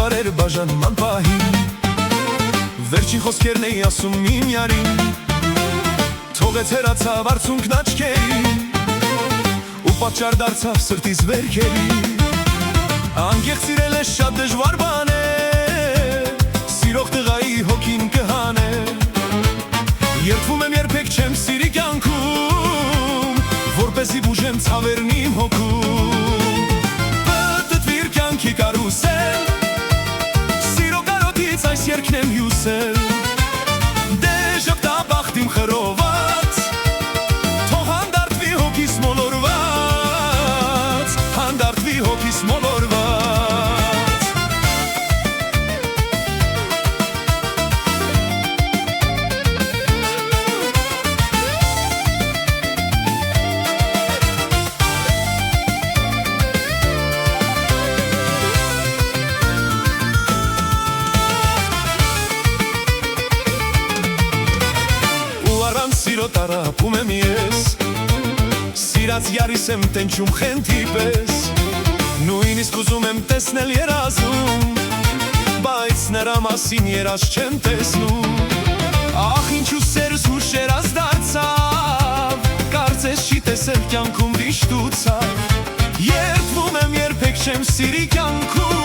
բարեր բաժանման պահին Վերջին խոսքերն էի ասում միմյարին Թողեց հեռացավ արցունքն աչքերին Ու պատճառ դարձավ սրտիս վերքերի Անգեղծ սիրել է շատ դժվար բան է Սիրող տղայի հոգին կհան է Երդվում եմ երբեք չեմ սիրի կյանքում Որպեսի բուժեմ ցավերն իմ հոգում Պտտվիր կյանքի կարուսել Սիրո կարոտից այս երգն եմ հյուսել Դե ժպտա բախտիմ խրոված Թող հանդարտվի հոգիս մոլորված Հանդարտվի հոգիս մոլորված Սիրո տարապում եմ ես Սիրած յարիս եմ տենչում խենթի պես Նույնիսկ ուզում եմ տեսնել երազում Բայց նրա մասին երազ չեմ տեսնում Ախ ինչու սերս հուշերազ դարձավ Կարծես չի տեսել կյանքում վիշտուցավ Երդվում եմ երբեք չեմ սիրի կյանքում